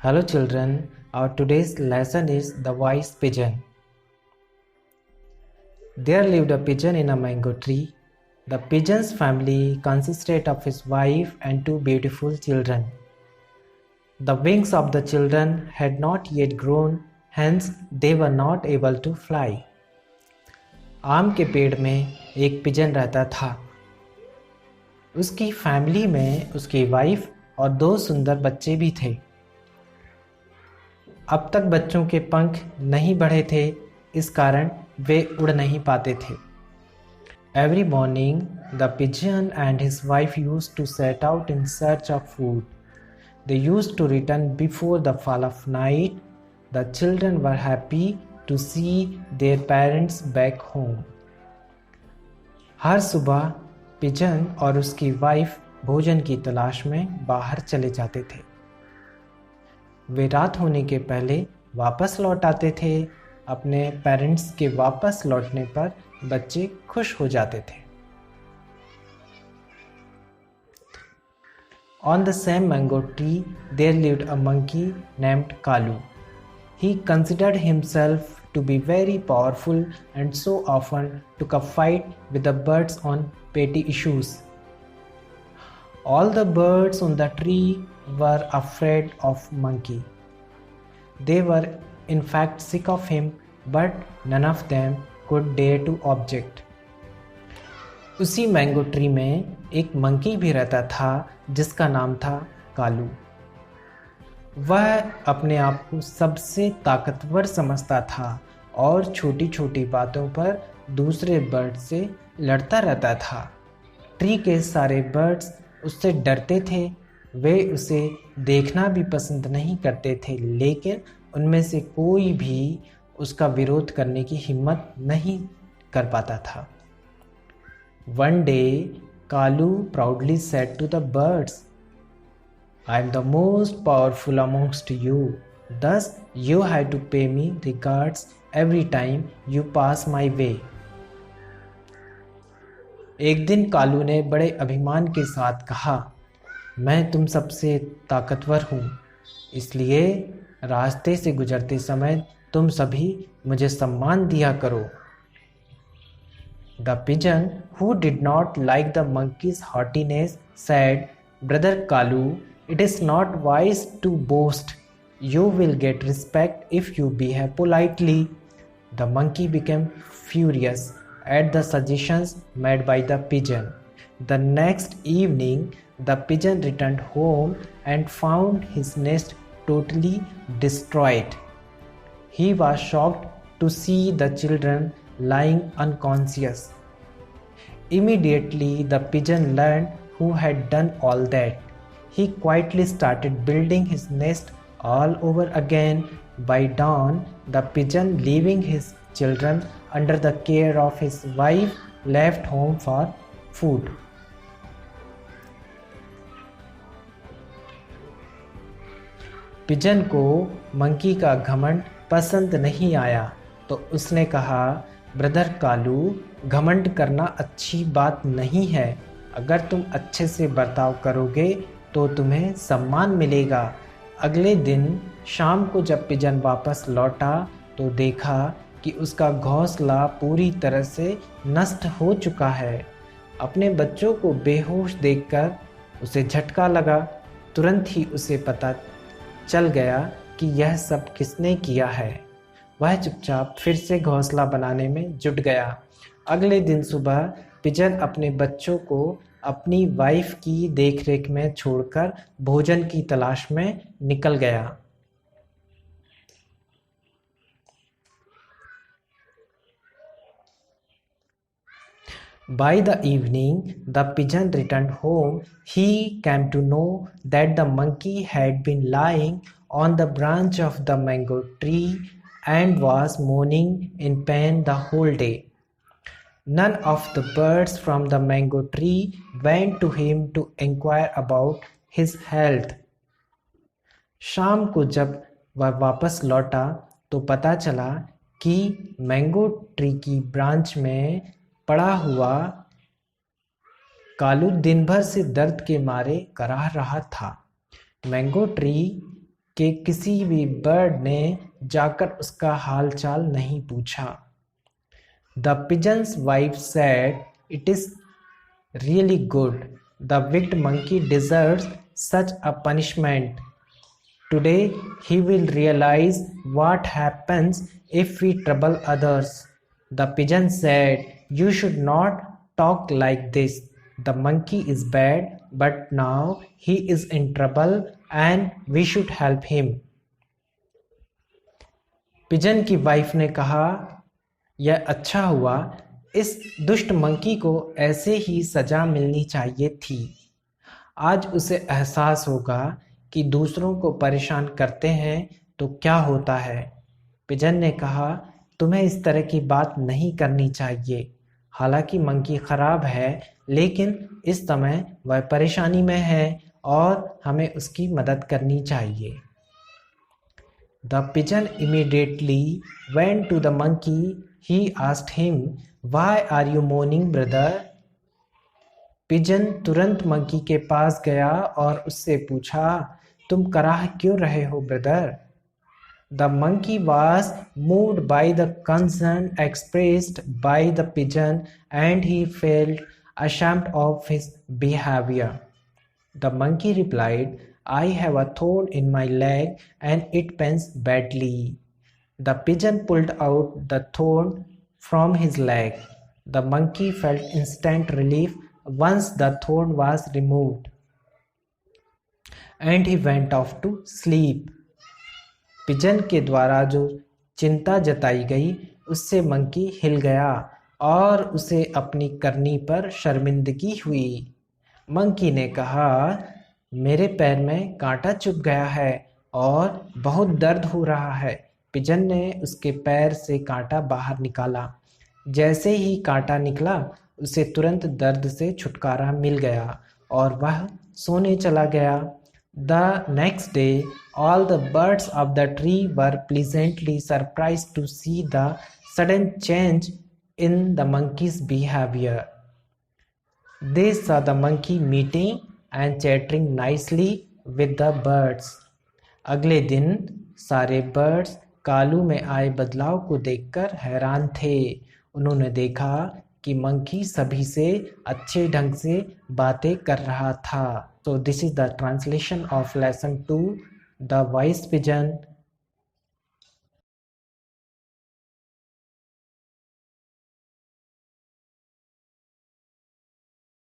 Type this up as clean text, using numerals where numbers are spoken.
Hello children, our today's lesson is the wise pigeon. There lived a pigeon in a mango tree. The pigeon's family consisted of his wife and two beautiful children. The wings of the children had not yet grown, hence they were not able to fly. आम के पेड़ में एक pigeon रहता था। उसकी family में उसकी वाइफ और दो सुंदर बच्चे भी थे। अब तक बच्चों के पंख नहीं बढ़े थे, इस कारण वे उड़ नहीं पाते थे। Every morning, the pigeon and his wife used to set out in search of food. They used to return before the fall of night. The children were happy to see their parents back home. हर सुबह pigeon और उसकी wife भोजन की तलाश में बाहर चले जाते थे। वे रात होने के पहले वापस लौट आते थे। अपने पेरेंट्स के वापस लौटने पर बच्चे खुश हो जाते थे। On the same mango tree there lived a monkey named Kalu. He considered himself to be very powerful and so often took a fight with the birds on petty issues. All the birds on the tree were afraid of monkey. They were in fact sick of him, but none of them could dare to object. उसी mango tree में एक monkey भी रहता था जिसका नाम था कालू। वह अपने आप को सबसे ताकतवर समझता था और छोटी छोटी बातों पर दूसरे बर्ड से लड़ता रहता था। ट्री के सारे बर्ड्स उससे डरते थे। वे उसे देखना भी पसंद नहीं करते थे, लेकिन उनमें से कोई भी उसका विरोध करने की हिम्मत नहीं कर पाता था। One day, Kalu proudly said to the birds, I am the most powerful amongst you. Thus, you have to pay me regards every time you pass my way. एक दिन कालू ने बड़े अभिमान के साथ कहा, मैं तुम सबसे ताकतवर हूँ, इसलिए रास्ते से गुजरते समय तुम सभी मुझे सम्मान दिया करो। The pigeon, who did not like the monkey's haughtiness, said, Brother Kalu, it is not wise to boast. You will get respect if you behave politely. The monkey became furious at the suggestions made by the pigeon. The next evening, the pigeon returned home and found his nest totally destroyed. He was shocked to see the children lying unconscious. Immediately, the pigeon learned who had done all that. He quietly started building his nest all over again. By dawn, the pigeon, leaving his children under the care of his wife, left home for food. Pigeon को monkey का घमंड पसंद नहीं आया, तो उसने कहा, brother Kalu, घमंड करना अच्छी बात नहीं है। अगर तुम अच्छे से बर्ताव करोगे तो तुम्हें सम्मान मिलेगा। अगले दिन शाम को जब पिजन वापस लौटा तो देखा कि उसका घोंसला पूरी तरह से नष्ट हो चुका है। अपने बच्चों को बेहोश देखकर उसे झटका लगा। तुरंत ही उसे पता चल गया कि यह सब किसने किया है। वह चुपचाप फिर से घोंसला बनाने में जुट गया। अगले दिन सुबह पिजन अपने बच्चों को अपनी वाइफ की देखरेख में छोड़कर भोजन की तलाश में निकल गया। By the evening, the pigeon returned home. He came to know that the monkey had been lying on the branch of the mango tree and was moaning in pain the whole day. None of the birds from the mango tree went to him to inquire about his health. शाम को जब वह वापस लौटा तो पता चला कि मैंगो ट्री की ब्रांच में पड़ा हुआ कालू दिन भर से दर्द के मारे कराह रहा था। मैंगो ट्री कि किसी भी बर्ड ने जाकर उसका हाल चाल नहीं पूछा। The pigeon's wife said, "It is really good. The wicked monkey deserves such a punishment. Today he will realize what happens if we trouble others." The pigeon said, "You should not talk like this. The monkey is bad, but now he is in trouble and we should help him." Pigeon की wife ने कहा, यह अच्छा हुआ, इस दुष्ट monkey को ऐसे ही सजा मिलनी चाहिए थी। आज उसे एहसास होगा कि दूसरों को परेशान करते हैं तो क्या होता है। पिजन ने कहा, तुम्हें इस तरह की बात नहीं करनी चाहिए। हालांकि मंकी खराब है, लेकिन इस समय वह परेशानी में है और हमें उसकी मदद करनी चाहिए। The pigeon immediately went to the monkey. He asked him, "Why are you mourning, brother?" Pigeon तुरंत मंकी के पास गया और उससे पूछा, तुम कराह क्यों रहे हो brother? The monkey was moved by the concern expressed by the pigeon and he felt ashamed of his behavior. The monkey replied, "I have a thorn in my leg and it pains badly." The pigeon pulled out the thorn from his leg. The monkey felt instant relief once the thorn was removed, and he went off to sleep. Pigeon के द्वारा जो चिंता जताई गई उससे monkey हिल गया और उसे अपनी करनी पर शर्मिंदगी हुई। मंकी ने कहा, मेरे पैर में कांटा चुभ गया है और बहुत दर्द हो रहा है। पिजन ने उसके पैर से कांटा बाहर निकाला। जैसे ही कांटा निकला उसे तुरंत दर्द से छुटकारा मिल गया और वह सोने चला गया। The next day, all the birds of the tree were pleasantly surprised to see the sudden change in the monkey's behavior. They saw the monkey meeting and chattering nicely with the birds. अगले दिन सारे birds Kalu में आए बदलाव को देखकर हैरान थे। उन्होंने देखा कि मंकी सभी से अच्छे ढंग से बातें कर रहा था। So this is the translation of lesson 2, The Wise Pigeon.